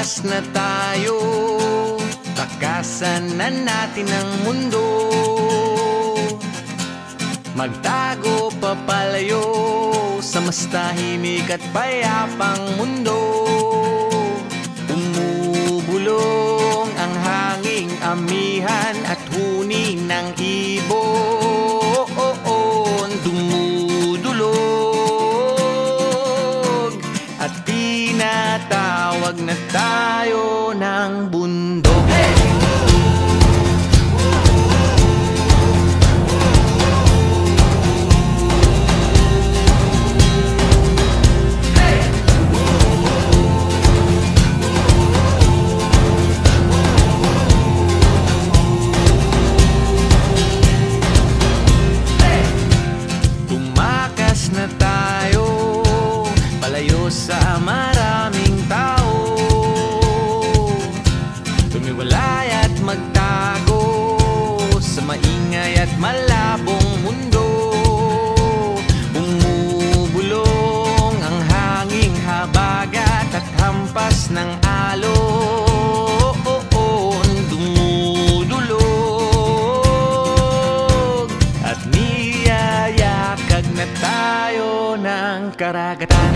Tumakas na tayo, takasan na natin ang mundo. Magtago papalayo sa mas tahimik at payapang mundo. Umubulong ang hanging amihan at huni ng ibon. Dumudulog at tinatawag na tayo ng bundok. Na tayo, palayo sa maraming tao. Tumiwalay at magtago sa maingay at malabong mundo. Bumubulong ang hanging habagat at hampas ng alon. Dumudulog at niyayakag na tayo ng karagatan.